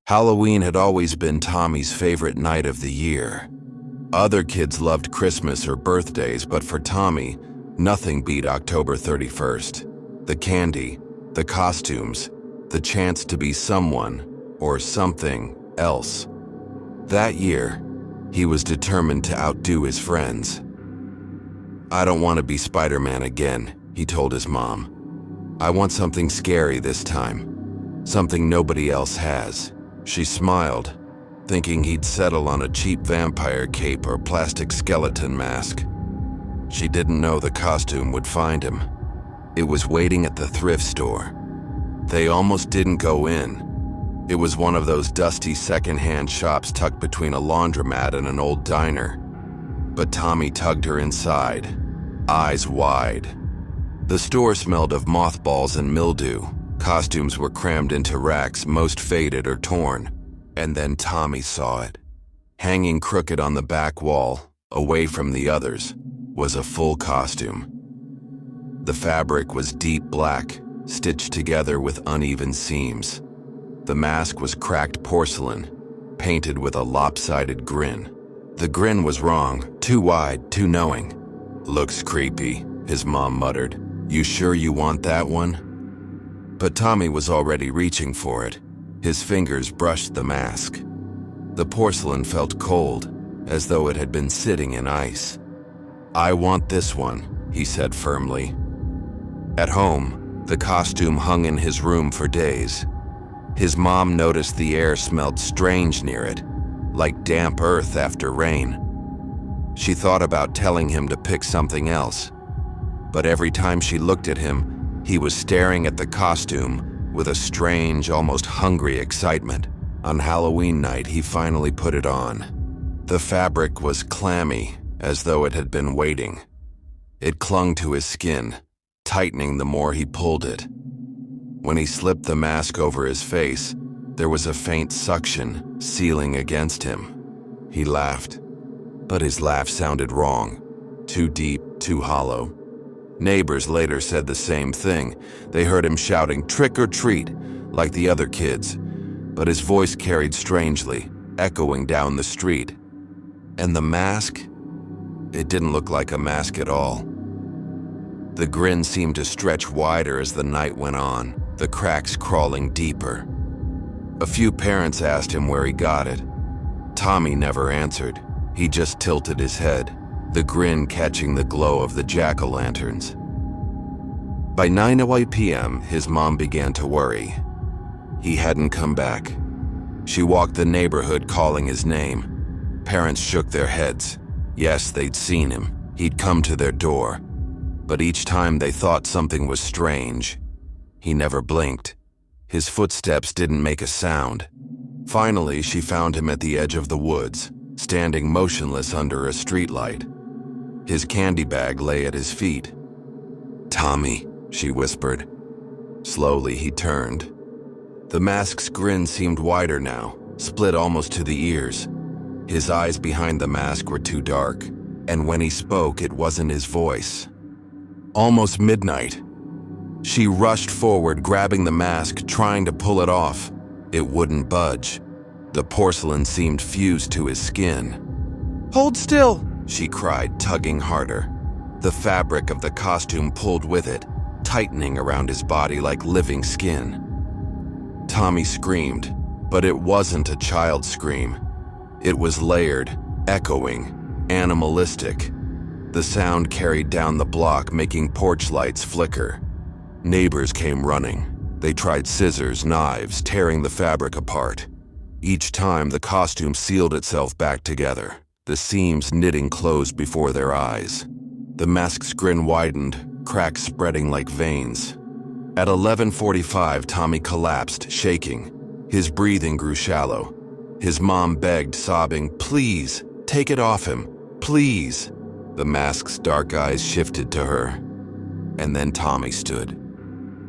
Halloween had always been Tommy's favorite night of the year. Other kids loved Christmas or birthdays, but for Tommy, nothing beat October 31st. The candy, the costumes, the chance to be someone or something else. That year, he was determined to outdo his friends. "I don't want to be Spider-Man again," he told his mom. "I want something scary this time. Something nobody else has." She smiled, thinking he'd settle on a cheap vampire cape or plastic skeleton mask. She didn't know the costume would find him. It was waiting at the thrift store. They almost didn't go in. It was one of those dusty second-hand shops tucked between a laundromat and an old diner. But Tommy tugged her inside, eyes wide. The store smelled of mothballs and mildew. Costumes were crammed into racks, most faded or torn. And then Tommy saw it. Hanging crooked on the back wall, away from the others, was a full costume. The fabric was deep black, stitched together with uneven seams. The mask was cracked porcelain, painted with a lopsided grin. The grin was wrong, too wide, too knowing. "Looks creepy," his mom muttered. "You sure you want that one?" But Tommy was already reaching for it. His fingers brushed the mask. The porcelain felt cold, as though it had been sitting in ice. "I want this one," he said firmly. At home, the costume hung in his room for days. His mom noticed the air smelled strange near it, like damp earth after rain. She thought about telling him to pick something else, but every time she looked at him, he was staring at the costume with a strange, almost hungry excitement. On Halloween night, he finally put it on. The fabric was clammy, as though it had been waiting. It clung to his skin, tightening the more he pulled it. When he slipped the mask over his face, there was a faint suction sealing against him. He laughed, but his laugh sounded wrong, too deep, too hollow. Neighbors later said the same thing. They heard him shouting, "Trick or treat," like the other kids, but his voice carried strangely, echoing down the street. And the mask? It didn't look like a mask at all. The grin seemed to stretch wider as the night went on, the cracks crawling deeper. A few parents asked him where he got it. Tommy never answered. He just tilted his head, the grin catching the glow of the jack-o'-lanterns. By 9:08 p.m., his mom began to worry. He hadn't come back. She walked the neighborhood calling his name. Parents shook their heads. Yes, they'd seen him. He'd come to their door. But each time they thought something was strange. He never blinked. His footsteps didn't make a sound. Finally, she found him at the edge of the woods, standing motionless under a streetlight. His candy bag lay at his feet. "Tommy," she whispered. Slowly, he turned. The mask's grin seemed wider now, split almost to the ears. His eyes behind the mask were too dark, and when he spoke, it wasn't his voice. Almost midnight. She rushed forward, grabbing the mask, trying to pull it off. It wouldn't budge. The porcelain seemed fused to his skin. "Hold still!" she cried, tugging harder. The fabric of the costume pulled with it, tightening around his body like living skin. Tommy screamed, but it wasn't a child's scream. It was layered, echoing, animalistic. The sound carried down the block, making porch lights flicker. Neighbors came running. They tried scissors, knives, tearing the fabric apart. Each time, the costume sealed itself back together, the seams knitting closed before their eyes. The mask's grin widened, cracks spreading like veins. At 11:45, Tommy collapsed, shaking. His breathing grew shallow. His mom begged, sobbing, "Please, take it off him, please." The mask's dark eyes shifted to her. And then Tommy stood.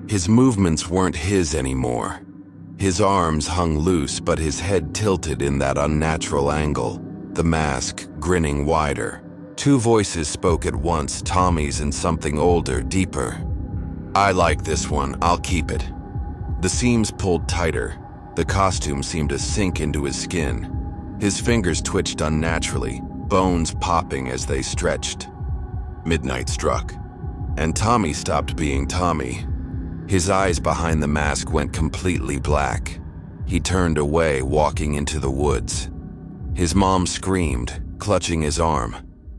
His movements weren't his anymore. His arms hung loose, but his head tilted in that unnatural angle, the mask grinning wider. Two voices spoke at once, Tommy's and something older, deeper. "I like this one, I'll keep it." The seams pulled tighter. The costume seemed to sink into his skin. His fingers twitched unnaturally, bones popping as they stretched. Midnight struck, and Tommy stopped being Tommy. His eyes behind the mask went completely black. He turned away, walking into the woods. His mom screamed, clutching his arm,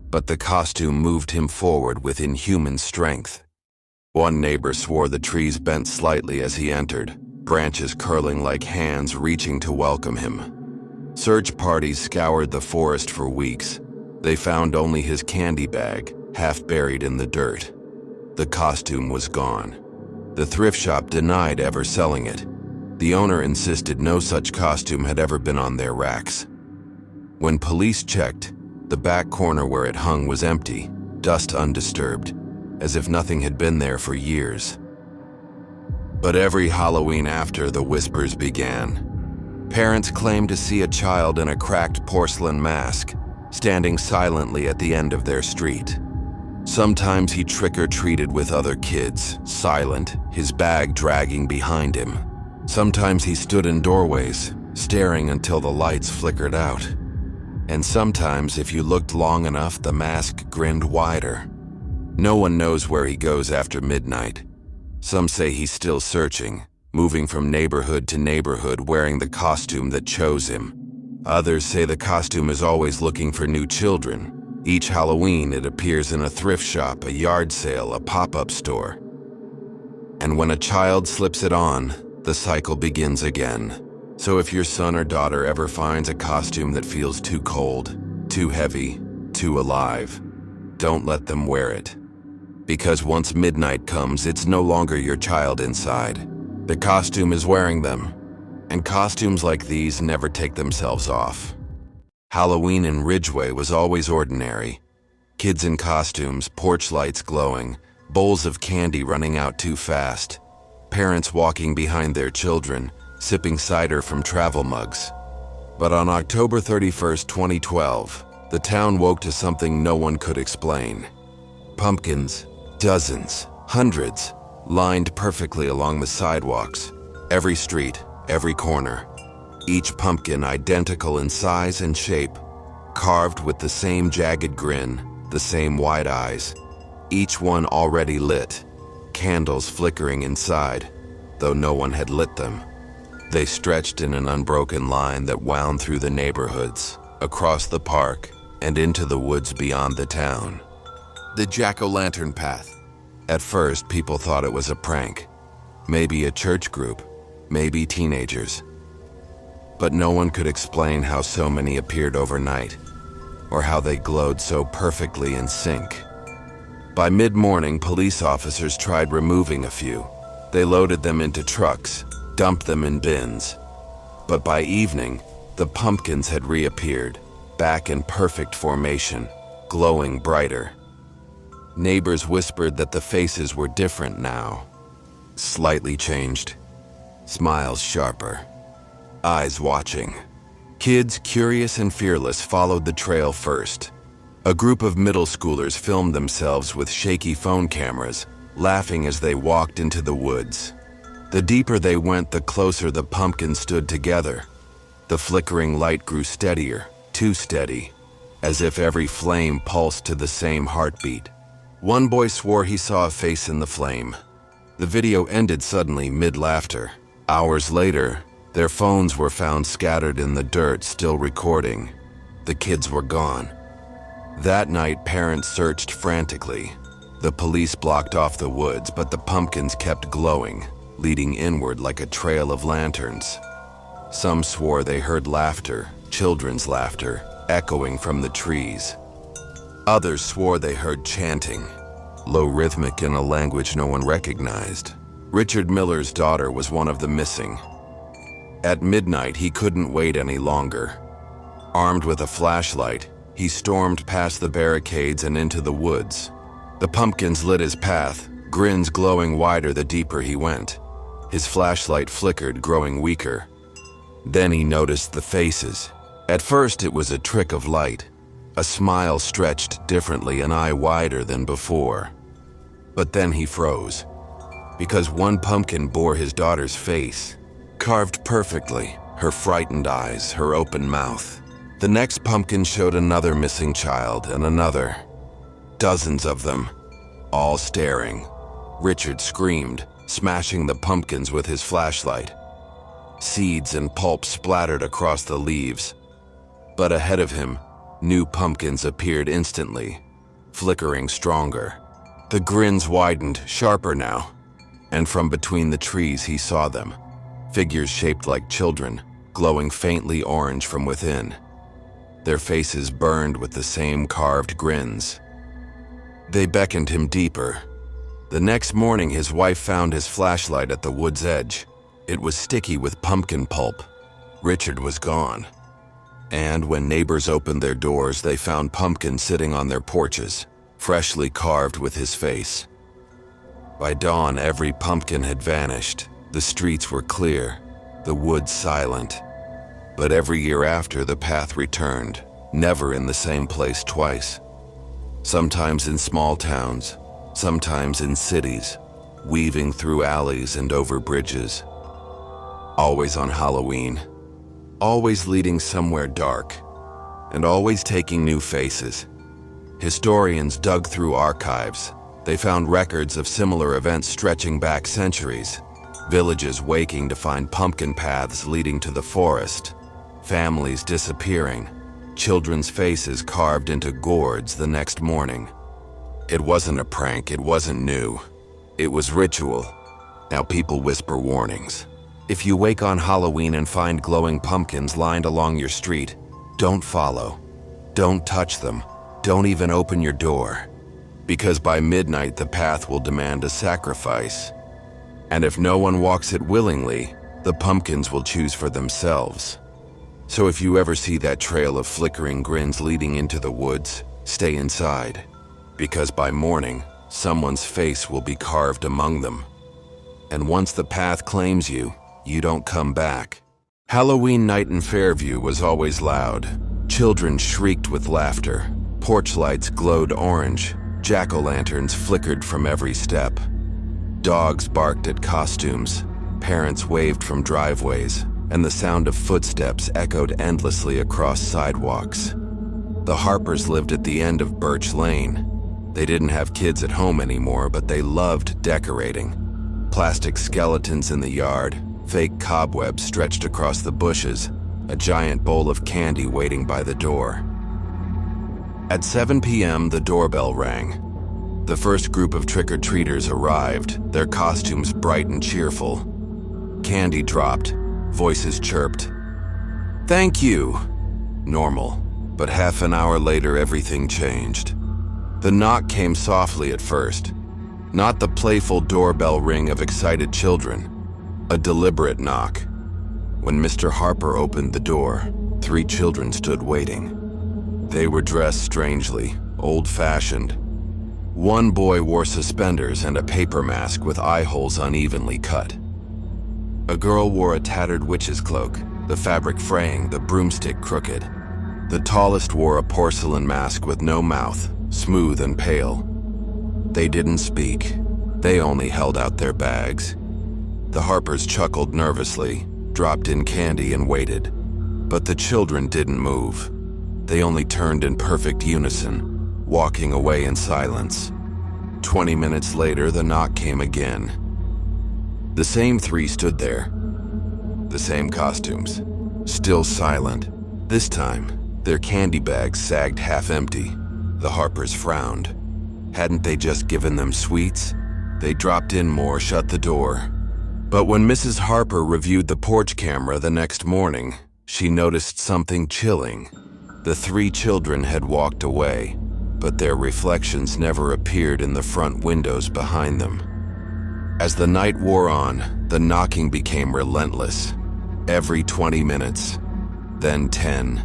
but the costume moved him forward with inhuman strength. One neighbor swore the trees bent slightly as he entered, branches curling like hands reaching to welcome him. Search parties scoured the forest for weeks. They found only his candy bag, half buried in the dirt. The costume was gone. The thrift shop denied ever selling it. The owner insisted no such costume had ever been on their racks. When police checked, the back corner where it hung was empty, dust undisturbed, as if nothing had been there for years. But every Halloween after, the whispers began. Parents claimed to see a child in a cracked porcelain mask, standing silently at the end of their street. Sometimes he trick-or-treated with other kids, silent, his bag dragging behind him. Sometimes he stood in doorways, staring until the lights flickered out. And sometimes, if you looked long enough, the mask grinned wider. No one knows where he goes after midnight. Some say he's still searching, moving from neighborhood to neighborhood wearing the costume that chose him. Others say the costume is always looking for new children. Each Halloween it appears in a thrift shop, a yard sale, a pop-up store. And when a child slips it on, the cycle begins again. So if your son or daughter ever finds a costume that feels too cold, too heavy, too alive, don't let them wear it. Because once midnight comes, it's no longer your child inside. The costume is wearing them. And costumes like these never take themselves off. Halloween in Ridgeway was always ordinary. Kids in costumes, porch lights glowing, bowls of candy running out too fast, parents walking behind their children, sipping cider from travel mugs. But on October 31st, 2012, the town woke to something no one could explain. Pumpkins, dozens, hundreds, lined perfectly along the sidewalks, every street, every corner. Each pumpkin identical in size and shape, carved with the same jagged grin, the same wide eyes. Each one already lit, candles flickering inside, though no one had lit them. They stretched in an unbroken line that wound through the neighborhoods, across the park, and into the woods beyond the town. The jack-o'-lantern path. At first, people thought it was a prank. Maybe a church group, maybe teenagers. But no one could explain how so many appeared overnight, or how they glowed so perfectly in sync. By mid-morning, police officers tried removing a few. They loaded them into trucks, dumped them in bins. But by evening, the pumpkins had reappeared, back in perfect formation, glowing brighter. Neighbors whispered that the faces were different now. Slightly changed. Smiles sharper. Eyes watching. Kids, curious and fearless, followed the trail first. A group of middle schoolers filmed themselves with shaky phone cameras, laughing as they walked into the woods. The deeper they went, the closer the pumpkins stood together. The flickering light grew steadier, too steady, as if every flame pulsed to the same heartbeat. One boy swore he saw a face in the flame. The video ended suddenly, mid-laughter. Hours later, their phones were found scattered in the dirt, still recording. The kids were gone. That night, parents searched frantically. The police blocked off the woods, but the pumpkins kept glowing, leading inward like a trail of lanterns. Some swore they heard laughter, children's laughter, echoing from the trees. Others swore they heard chanting, low rhythmic in a language no one recognized. Richard Miller's daughter was one of the missing. At midnight, he couldn't wait any longer. Armed with a flashlight, he stormed past the barricades and into the woods. The pumpkins lit his path, grins glowing wider the deeper he went. His flashlight flickered, growing weaker. Then he noticed the faces. At first, it was a trick of light. A smile stretched differently, an eye wider than before. But then he froze, because one pumpkin bore his daughter's face. Carved perfectly, her frightened eyes, her open mouth. The next pumpkin showed another missing child and another. Dozens of them, all staring. Richard screamed, smashing the pumpkins with his flashlight. Seeds and pulp splattered across the leaves. But ahead of him, new pumpkins appeared instantly, flickering stronger. The grins widened, sharper now, and from between the trees he saw them, figures shaped like children, glowing faintly orange from within. Their faces burned with the same carved grins. They beckoned him deeper. The next morning, his wife found his flashlight at the wood's edge. It was sticky with pumpkin pulp. Richard was gone. And when neighbors opened their doors, they found pumpkins sitting on their porches, freshly carved with his face. By dawn, every pumpkin had vanished. The streets were clear, the woods silent. But every year after, the path returned, never in the same place twice. Sometimes in small towns, sometimes in cities, weaving through alleys and over bridges. Always on Halloween, always leading somewhere dark, and always taking new faces. Historians dug through archives. They found records of similar events stretching back centuries. Villages waking to find pumpkin paths leading to the forest. Families disappearing. Children's faces carved into gourds the next morning. It wasn't a prank, it wasn't new. It was ritual. Now people whisper warnings. If you wake on Halloween and find glowing pumpkins lined along your street, don't follow. Don't touch them. Don't even open your door. Because by midnight, the path will demand a sacrifice. And if no one walks it willingly, the pumpkins will choose for themselves. So if you ever see that trail of flickering grins leading into the woods, stay inside. Because by morning, someone's face will be carved among them. And once the path claims you, you don't come back. Halloween night in Fairview was always loud. Children shrieked with laughter. Porch lights glowed orange. Jack-o'-lanterns flickered from every step. Dogs barked at costumes. Parents waved from driveways, and the sound of footsteps echoed endlessly across sidewalks. The Harpers lived at the end of Birch Lane. They didn't have kids at home anymore, but they loved decorating. Plastic skeletons in the yard, fake cobwebs stretched across the bushes, a giant bowl of candy waiting by the door. At 7 p.m., the doorbell rang. The first group of trick-or-treaters arrived, their costumes bright and cheerful. Candy dropped, voices chirped. "Thank you." Normal, but half an hour later everything changed. The knock came softly at first, not the playful doorbell ring of excited children, a deliberate knock. When Mr. Harper opened the door, 3 children stood waiting. They were dressed strangely, old-fashioned. One boy wore suspenders and a paper mask with eye holes unevenly cut. A girl wore a tattered witch's cloak, the fabric fraying, the broomstick crooked. The tallest wore a porcelain mask with no mouth, smooth and pale. They didn't speak. They only held out their bags. The Harpers chuckled nervously, dropped in candy and waited. But the children didn't move. They only turned in perfect unison, walking away in silence. 20 minutes later, the knock came again. The same 3 stood there. The same costumes. Still silent. This time, their candy bags sagged half empty. The Harpers frowned. Hadn't they just given them sweets? They dropped in more, shut the door. But when Mrs. Harper reviewed the porch camera the next morning, she noticed something chilling. The 3 children had walked away, but their reflections never appeared in the front windows behind them. As the night wore on, the knocking became relentless. Every 20 minutes, then 10,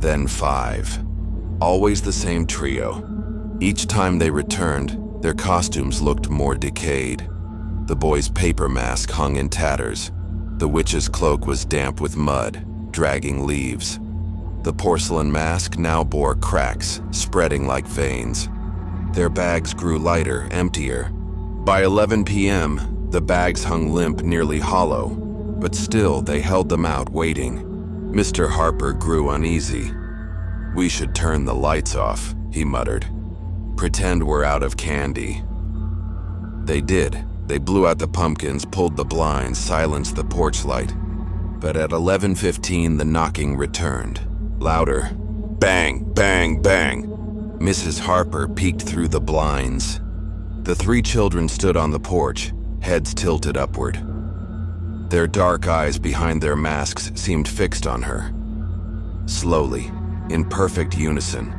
then 5. Always the same trio. Each time they returned, their costumes looked more decayed. The boy's paper mask hung in tatters. The witch's cloak was damp with mud, dragging leaves. The porcelain mask now bore cracks, spreading like veins. Their bags grew lighter, emptier. By 11 p.m., the bags hung limp, nearly hollow. But still, they held them out, waiting. Mr. Harper grew uneasy. "We should turn the lights off," he muttered. "Pretend we're out of candy." They did. They blew out the pumpkins, pulled the blinds, silenced the porch light. But at 11:15, the knocking returned. Louder. Bang, bang, bang. Mrs. Harper peeked through the blinds. The three children stood on the porch, heads tilted upward. Their dark eyes behind their masks seemed fixed on her. Slowly, in perfect unison,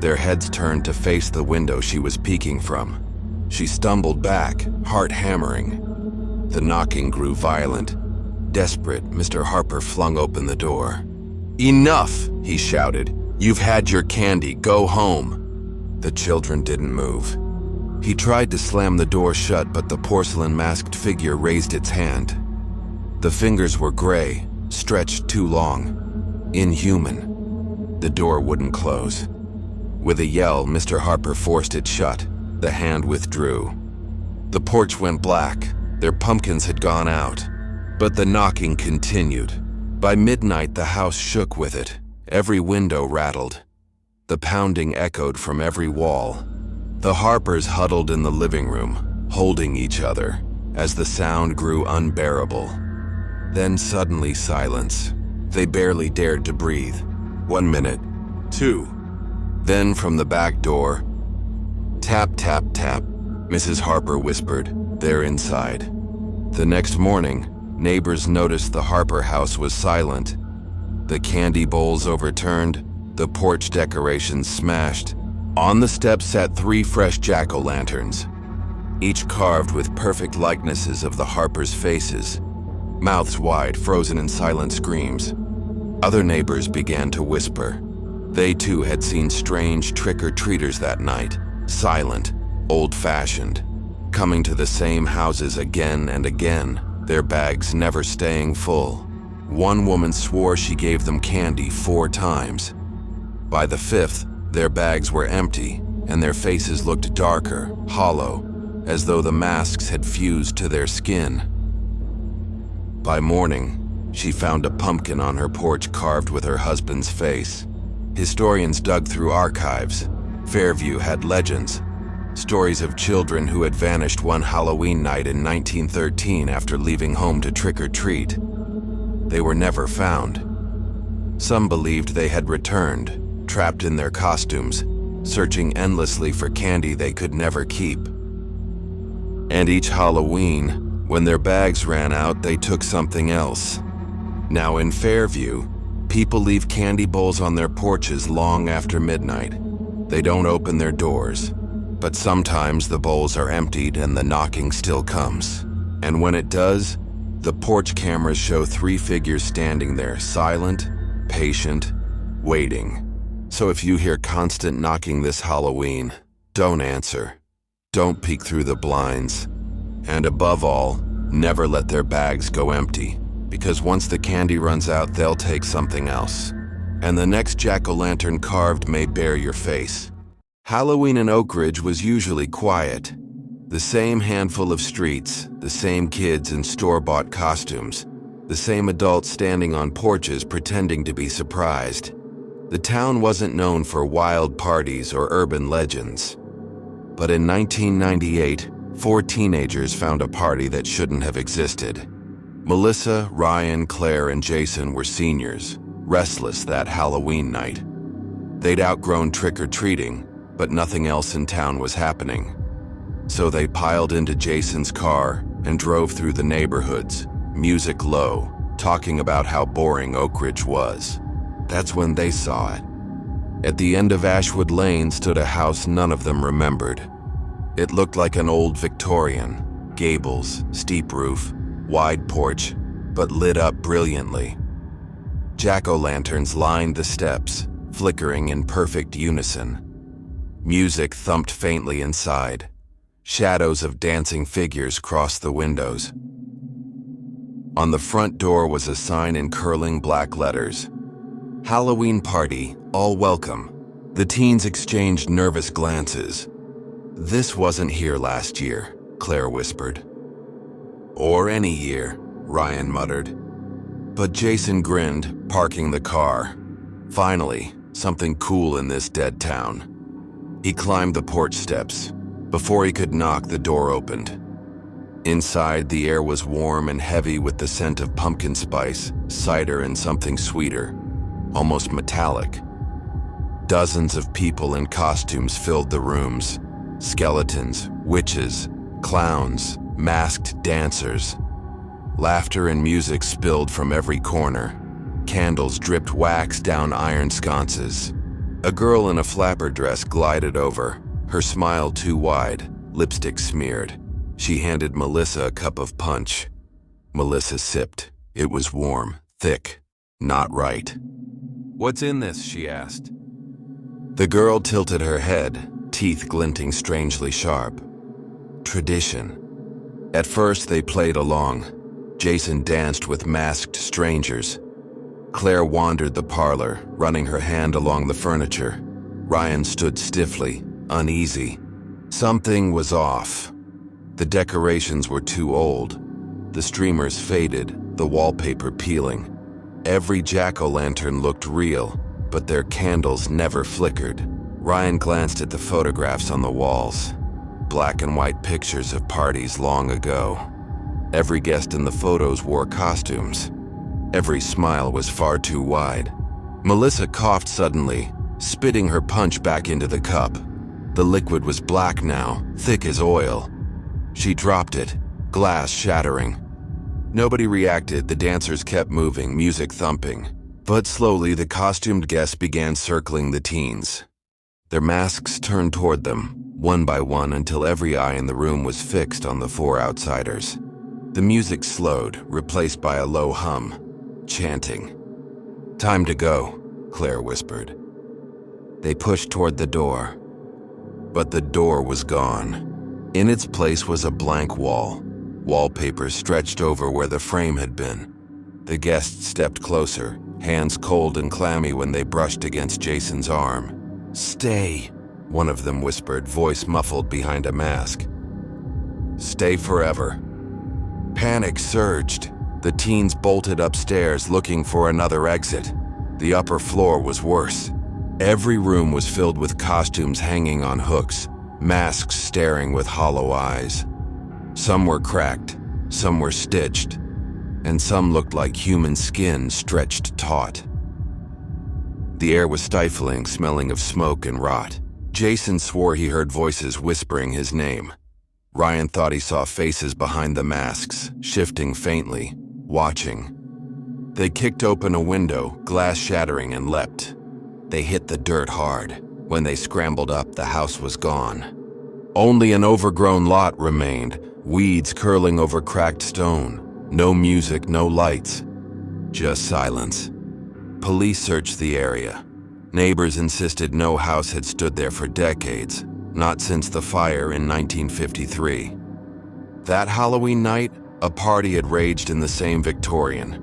their heads turned to face the window she was peeking from. She stumbled back, heart hammering. The knocking grew violent. Desperate, Mr. Harper flung open the door. "Enough!" he shouted. "You've had your candy. Go home." The children didn't move. He tried to slam the door shut, but the porcelain-masked figure raised its hand. The fingers were gray, stretched too long. Inhuman. The door wouldn't close. With a yell, Mr. Harper forced it shut. The hand withdrew. The porch went black. Their pumpkins had gone out. But the knocking continued. By midnight, the house shook with it. Every window rattled. The pounding echoed from every wall. The Harpers huddled in the living room, holding each other, as the sound grew unbearable. Then suddenly silence. They barely dared to breathe. 1 minute. 2. Then from the back door, tap, tap, tap, Mrs. Harper whispered, "They're inside." The next morning, neighbors noticed the Harper house was silent. The candy bowls overturned, the porch decorations smashed. On the steps sat 3 fresh jack-o'-lanterns, each carved with perfect likenesses of the Harpers' faces, mouths wide, frozen in silent screams. Other neighbors began to whisper. They too had seen strange trick-or-treaters that night, silent, old-fashioned, coming to the same houses again and again, their bags never staying full. One woman swore she gave them candy 4 times. By the 5th, their bags were empty, and their faces looked darker, hollow, as though the masks had fused to their skin. By morning, she found a pumpkin on her porch carved with her husband's face. Historians dug through archives. Fairview had legends, stories of children who had vanished one Halloween night in 1913 after leaving home to trick-or-treat. They were never found. Some believed they had returned, trapped in their costumes, searching endlessly for candy they could never keep. And each Halloween, when their bags ran out, they took something else. Now in Fairview, people leave candy bowls on their porches long after midnight. They don't open their doors, but sometimes the bowls are emptied and the knocking still comes. And when it does, the porch cameras show 3 figures standing there, silent, patient, waiting. So if you hear constant knocking this Halloween, don't answer. Don't peek through the blinds. And above all, never let their bags go empty, because once the candy runs out, they'll take something else. And the next jack-o'-lantern carved may bear your face. Halloween in Oak Ridge was usually quiet. The same handful of streets, the same kids in store-bought costumes, the same adults standing on porches pretending to be surprised. The town wasn't known for wild parties or urban legends. But in 1998, 4 teenagers found a party that shouldn't have existed. Melissa, Ryan, Claire, and Jason were seniors, restless that Halloween night. They'd outgrown trick-or-treating, but nothing else in town was happening. So they piled into Jason's car and drove through the neighborhoods, music low, talking about how boring Oak Ridge was. That's when they saw it. At the end of Ashwood Lane stood a house none of them remembered. It looked like an old Victorian, gables, steep roof, wide porch, but lit up brilliantly. Jack-o'-lanterns lined the steps, flickering in perfect unison. Music thumped faintly inside. Shadows of dancing figures crossed the windows. On the front door was a sign in curling black letters. Halloween party, all welcome. The teens exchanged nervous glances. This wasn't here last year, Claire whispered. Or any year, Ryan muttered. But Jason grinned, parking the car. Finally, something cool in this dead town. He climbed the porch steps. Before he could knock, the door opened. Inside, the air was warm and heavy with the scent of pumpkin spice, cider, and something sweeter, almost metallic. Dozens of people in costumes filled the rooms. Skeletons, witches, clowns, masked dancers. Laughter and music spilled from every corner. Candles dripped wax down iron sconces. A girl in a flapper dress glided over, her smile too wide, lipstick smeared. She handed Melissa a cup of punch. Melissa sipped. It was warm, thick, not right. "What's in this?" she asked. The girl tilted her head, teeth glinting strangely sharp. Tradition. At first, they played along. Jason danced with masked strangers. Claire wandered the parlor, running her hand along the furniture. Ryan stood stiffly, uneasy. Something was off. The decorations were too old. The streamers faded, the wallpaper peeling. Every jack-o'-lantern looked real, but their candles never flickered. Ryan glanced at the photographs on the walls. Black and white pictures of parties long ago. Every guest in the photos wore costumes. Every smile was far too wide. Melissa coughed suddenly, spitting her punch back into the cup. The liquid was black now, thick as oil. She dropped it, glass shattering. Nobody reacted. The dancers kept moving, music thumping. But slowly, the costumed guests began circling the teens. Their masks turned toward them, one by one, until every eye in the room was fixed on the four outsiders. The music slowed, replaced by a low hum, chanting. "Time to go," Claire whispered. They pushed toward the door. But the door was gone. In its place was a blank wall, wallpaper stretched over where the frame had been. The guests stepped closer, hands cold and clammy when they brushed against Jason's arm. "Stay," one of them whispered, voice muffled behind a mask. "Stay forever." Panic surged. The teens bolted upstairs looking for another exit. The upper floor was worse. Every room was filled with costumes hanging on hooks, masks staring with hollow eyes. Some were cracked, some were stitched, and some looked like human skin stretched taut. The air was stifling, smelling of smoke and rot. Jason swore he heard voices whispering his name. Ryan thought he saw faces behind the masks, shifting faintly, watching. They kicked open a window, glass shattering, and leapt. They hit the dirt hard. When they scrambled up, the house was gone. Only an overgrown lot remained, weeds curling over cracked stone. No music, no lights, just silence. Police searched the area. Neighbors insisted no house had stood there for decades, not since the fire in 1953. That Halloween night, a party had raged in the same Victorian.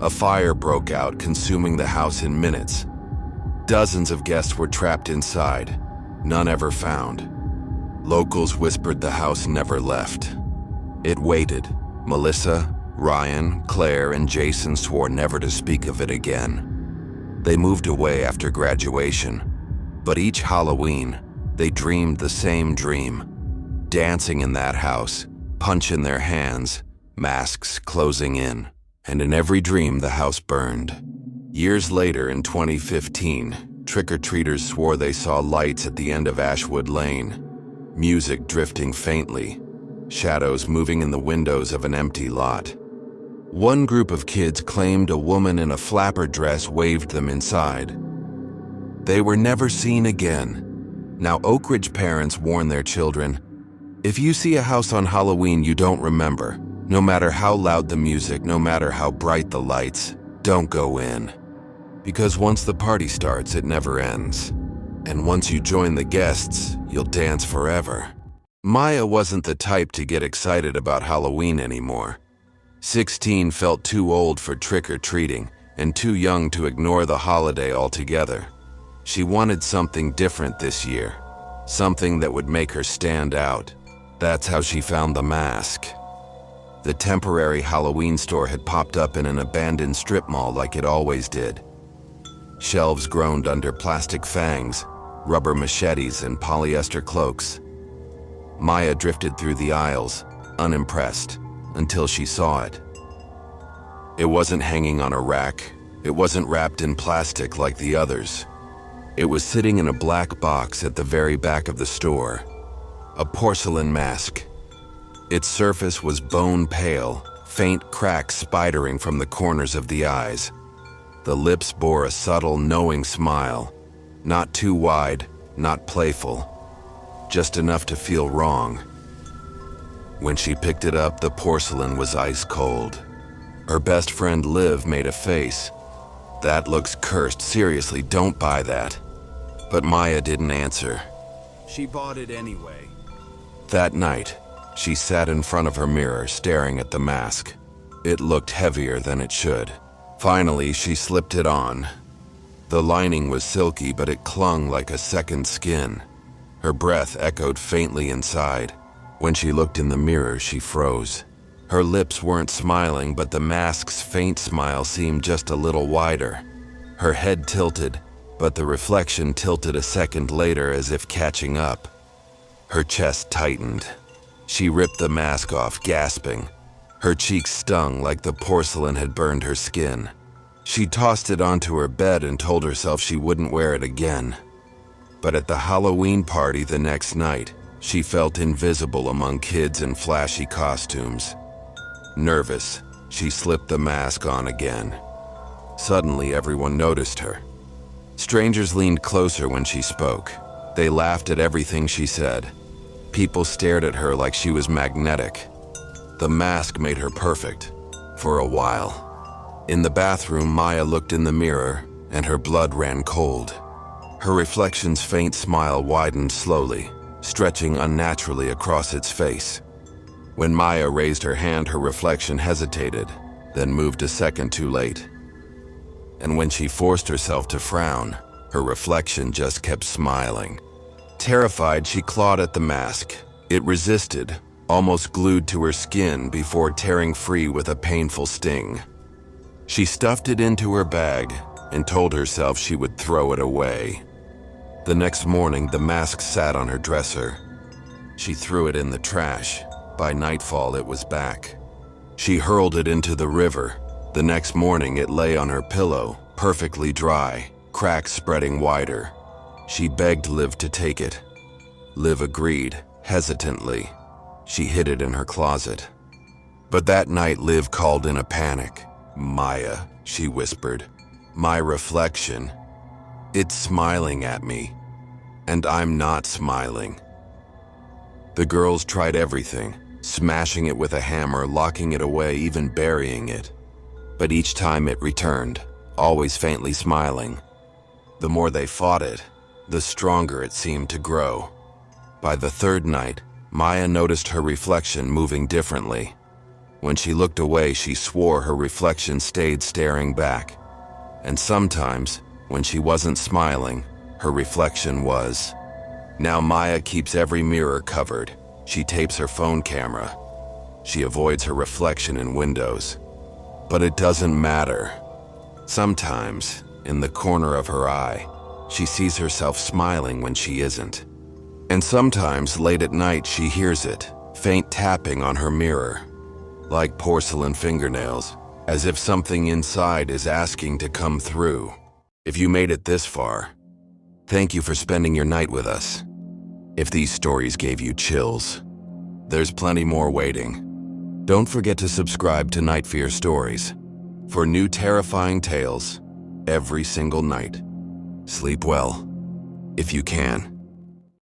A fire broke out, consuming the house in minutes. Dozens of guests were trapped inside, none ever found. Locals whispered the house never left. It waited. Melissa, Ryan, Claire, and Jason swore never to speak of it again. They moved away after graduation, but each Halloween, they dreamed the same dream. Dancing in that house, punch in their hands, masks closing in, and in every dream the house burned. Years later, in 2015, trick-or-treaters swore they saw lights at the end of Ashwood Lane, music drifting faintly, shadows moving in the windows of an empty lot. One group of kids claimed a woman in a flapper dress waved them inside. They were never seen again. Now, Oak Ridge parents warn their children, if you see a house on Halloween you don't remember, no matter how loud the music, no matter how bright the lights, don't go in. Because once the party starts, it never ends. And once you join the guests, you'll dance forever. Maya wasn't the type to get excited about Halloween anymore. 16 felt too old for trick-or-treating and too young to ignore the holiday altogether. She wanted something different this year, something that would make her stand out. That's how she found the mask. The temporary Halloween store had popped up in an abandoned strip mall like it always did. Shelves groaned under plastic fangs, rubber machetes, and polyester cloaks. Maya drifted through the aisles, unimpressed, until she saw it. It wasn't hanging on a rack. It wasn't wrapped in plastic like the others. It was sitting in a black box at the very back of the store. A porcelain mask. Its surface was bone pale, faint cracks spidering from the corners of the eyes. The lips bore a subtle, knowing smile. Not too wide, not playful. Just enough to feel wrong. When she picked it up, the porcelain was ice cold. Her best friend Liv made a face. "That looks cursed. Seriously, don't buy that." But Maya didn't answer. She bought it anyway. That night, she sat in front of her mirror, staring at the mask. It looked heavier than it should. Finally, she slipped it on. The lining was silky, but it clung like a second skin. Her breath echoed faintly inside. When she looked in the mirror, she froze. Her lips weren't smiling, but the mask's faint smile seemed just a little wider. Her head tilted, but the reflection tilted a second later as if catching up. Her chest tightened. She ripped the mask off, gasping. Her cheeks stung like the porcelain had burned her skin. She tossed it onto her bed and told herself she wouldn't wear it again. But at the Halloween party the next night, she felt invisible among kids in flashy costumes. Nervous, she slipped the mask on again. Suddenly, everyone noticed her. Strangers leaned closer when she spoke. They laughed at everything she said. People stared at her like she was magnetic. The mask made her perfect, for a while. In the bathroom, Maya looked in the mirror, and her blood ran cold. Her reflection's faint smile widened slowly, stretching unnaturally across its face. When Maya raised her hand, her reflection hesitated, then moved a second too late. And when she forced herself to frown, her reflection just kept smiling. Terrified, she clawed at the mask. It resisted, almost glued to her skin before tearing free with a painful sting. She stuffed it into her bag and told herself she would throw it away. The next morning, the mask sat on her dresser. She threw it in the trash. By nightfall, it was back. She hurled it into the river. The next morning, it lay on her pillow, perfectly dry, cracks spreading wider. She begged Liv to take it. Liv agreed, hesitantly. She hid it in her closet. But that night, Liv called in a panic. "Maya," she whispered. "My reflection. It's smiling at me. And I'm not smiling." The girls tried everything, smashing it with a hammer, locking it away, even burying it. But each time it returned, always faintly smiling. The more they fought it, the stronger it seemed to grow. By the third night, Maya noticed her reflection moving differently. When she looked away, she swore her reflection stayed staring back. And sometimes, when she wasn't smiling, her reflection was. Now Maya keeps every mirror covered. She tapes her phone camera. She avoids her reflection in windows. But it doesn't matter. Sometimes, in the corner of her eye, she sees herself smiling when she isn't. And sometimes, late at night, she hears it, faint tapping on her mirror, like porcelain fingernails, as if something inside is asking to come through. If you made it this far, thank you for spending your night with us. If these stories gave you chills, there's plenty more waiting. Don't forget to subscribe to Night Fear Stories for new terrifying tales every single night. Sleep well, if you can.